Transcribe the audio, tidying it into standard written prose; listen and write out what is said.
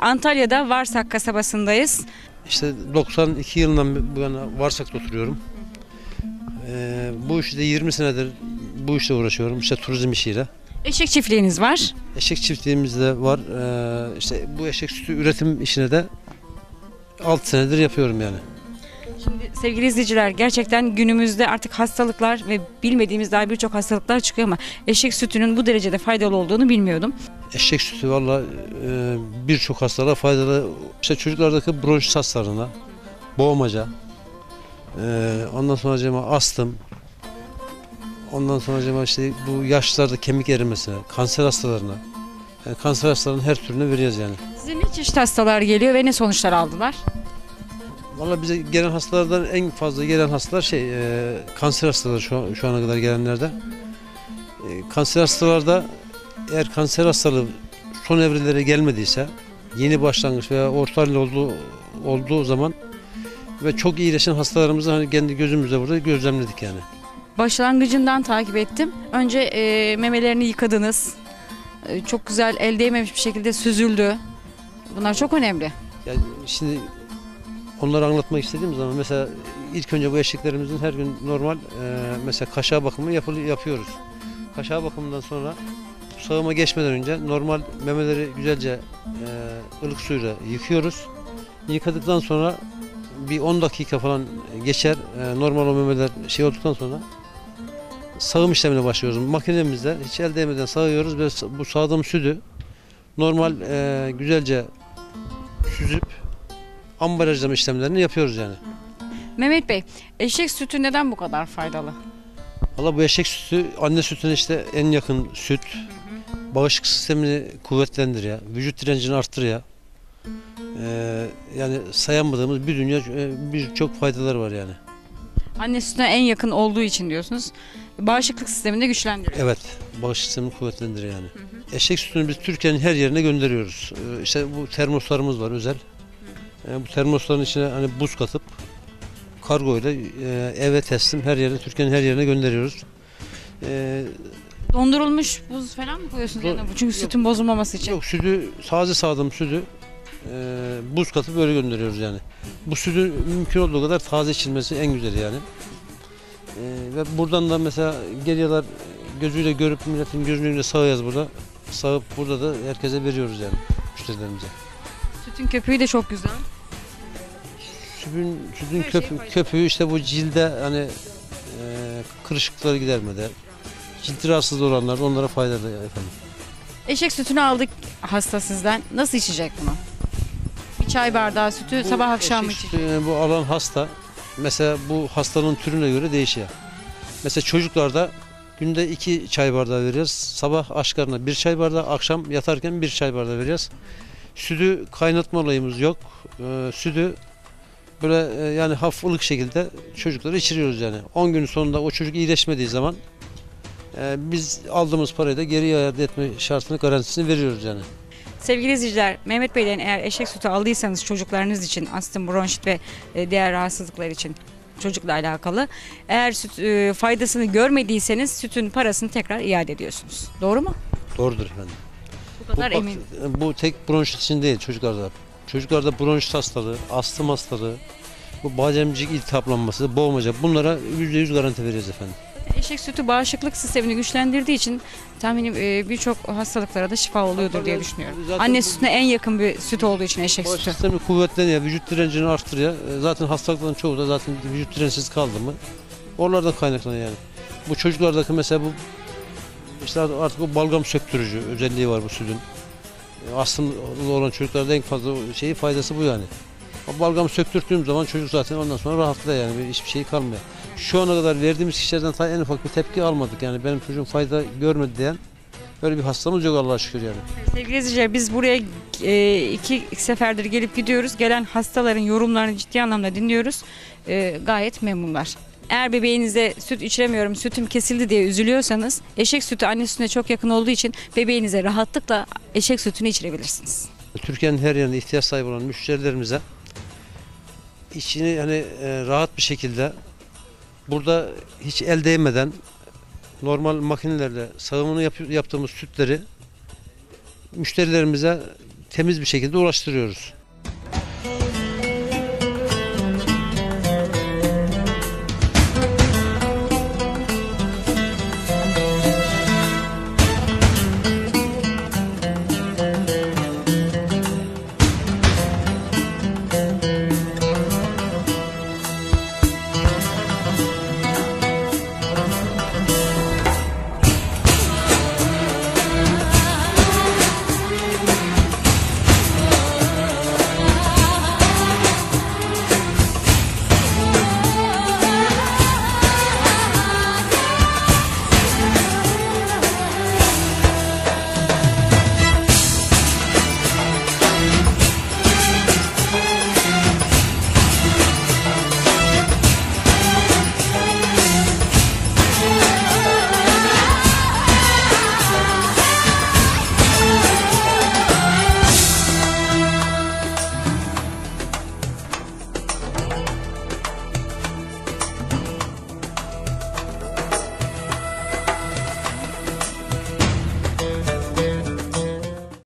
Antalya'da Varsak kasabasındayız. İşte 92 yılından bu yana Varsak'ta oturuyorum. Bu işte 20 senedir bu işle uğraşıyorum. İşte turizm işiyle. Eşek çiftliğiniz var. Eşek çiftliğimiz de var. İşte bu eşek sütü üretim işini de 6 senedir yapıyorum yani. Şimdi sevgili izleyiciler, gerçekten günümüzde artık hastalıklar ve bilmediğimiz daha birçok hastalıklar çıkıyor ama eşek sütünün bu derecede faydalı olduğunu bilmiyordum. Eşek sütü valla birçok hastalığa faydalı. İşte çocuklardaki bronşit hastalarına, boğmaca, ondan sonra astım, ondan sonra işte bu yaşlılarda kemik erimesine, kanser hastalarına, yani kanser hastalarının her türünü veriyoruz yani. Size ne çeşit hastalar geliyor ve ne sonuçlar aldılar? Valla bize gelen hastalardan en fazla gelen hastalar kanser hastaları şu ana kadar gelenlerde. Kanser hastalarda eğer kanser hastalığı son evrelere gelmediyse, yeni başlangıç veya orta halde olduğu zaman ve çok iyileşen hastalarımızı hani kendi gözümüzle burada gözlemledik yani. Başlangıcından takip ettim. Önce memelerini yıkadınız. Çok güzel, el değmemiş bir şekilde süzüldü. Bunlar çok önemli. Yani şimdi onları anlatmak istediğim zaman mesela ilk önce bu eşeklerimizin her gün normal mesela kaşığa bakımı yapıyoruz. Kaşığa bakımından sonra sağıma geçmeden önce normal memeleri güzelce ılık suyla yıkıyoruz. Yıkadıktan sonra bir 10 dakika falan geçer. Normal o memeler olduktan sonra sağım işlemine başlıyoruz. Makinemizde hiç el değmeden sağıyoruz ve bu sağdığım sütü normal güzelce süzüp ambalajlama işlemlerini yapıyoruz yani. Mehmet Bey, eşek sütü neden bu kadar faydalı? Valla bu eşek sütü anne sütüne işte en yakın süt. Bağışıklık sistemini kuvvetlendiriyor. Vücut direncini arttırıyor. Yani sayamadığımız bir dünya birçok faydalar var yani. Anne sütüne en yakın olduğu için diyorsunuz. Bağışıklık sistemini de güçlendiriyor. Evet, bağışıklık sistemini kuvvetlendiriyor yani. Eşek sütünü biz Türkiye'nin her yerine gönderiyoruz. İşte bu termoslarımız var özel. Bu termosların içine hani buz katıp kargo ile eve teslim her yere, Türkiye'nin her yerine gönderiyoruz. Dondurulmuş buz falan mı koyuyorsunuz yanına? Çünkü sütün bozulmaması için. Yok, sütü taze sağdığım sütü buz katıp böyle gönderiyoruz yani. Bu sütün mümkün olduğu kadar taze içilmesi en güzeli yani. Ve buradan da mesela geliyorlar gözüyle görüp milletin gözünün önünde sağıyoruz burada. Sağıp burada da herkese veriyoruz yani müşterilerimize. Sütün köpüğü de çok güzel. Sütün köpüğü işte bu cilde hani kırışıklıkları gidermede, cilt rahatsızlığı olanlar onlara faydalı efendim. Eşek sütünü aldık hasta sizden. Nasıl içecek bunu? Bir çay bardağı sütü sabah akşam mı içecek? Bu alan hasta. Mesela bu hastanın türüne göre değişiyor. Mesela çocuklarda günde 2 çay bardağı veriyoruz. Sabah aç karnına 1 çay bardağı, akşam yatarken 1 çay bardağı veriyoruz. Sütü kaynatma olayımız yok. Sütü böyle yani hafif ılık şekilde çocuklara içiriyoruz yani. 10 gün sonunda o çocuk iyileşmediği zaman biz aldığımız parayı da geri iade etme şartını, garantisini veriyoruz yani. Sevgili izleyiciler, Mehmet Bey'den eğer eşek sütü aldıysanız çocuklarınız için, astım, bronşit ve diğer rahatsızlıklar için çocukla alakalı, eğer süt faydasını görmediyseniz sütün parasını tekrar iade ediyorsunuz. Doğru mu? Doğrudur efendim. Bu kadar eminim. Bu tek bronşit için değil çocuklarda. Çocuklarda bronşit hastalığı, astım hastalığı, bu bademcik iltihaplanması, boğmaca bunlara %100 garanti veririz efendim. Eşek sütü bağışıklık sistemini güçlendirdiği için tahminim birçok hastalıklara da şifa oluyordur diye düşünüyorum. Anne sütüne en yakın bir süt olduğu için eşek sütü. Bağışıklık sistemi kuvvetleniyor, vücut direncini arttırıyor. Zaten hastalıkların çoğu da zaten vücut dirençsiz kaldı mı oralardan kaynaklanıyor yani. Bu çocuklardaki mesela bu işte artık o balgam söktürücü özelliği var bu sütün. Astımlı olan çocuklarda en fazla faydası bu yani. O balgamı söktürdüğüm zaman çocuk zaten ondan sonra rahatlıyor yani hiçbir şey kalmıyor. Şu ana kadar verdiğimiz kişilerden en ufak bir tepki almadık yani benim çocuğum fayda görmedi diyen böyle bir hastamız yok Allah'a şükür yani. Sevgili izleyiciler, biz buraya 2 seferdir gelip gidiyoruz. Gelen hastaların yorumlarını ciddi anlamda dinliyoruz. Gayet memnunlar. Eğer bebeğinize süt içiremiyorum, sütüm kesildi diye üzülüyorsanız eşek sütü anne sütüne çok yakın olduğu için bebeğinize rahatlıkla eşek sütünü içirebilirsiniz. Türkiye'nin her yerinde ihtiyaç sahibi olan müşterilerimize içini hani rahat bir şekilde burada hiç el değmeden normal makinelerle sağımını yaptığımız sütleri müşterilerimize temiz bir şekilde ulaştırıyoruz.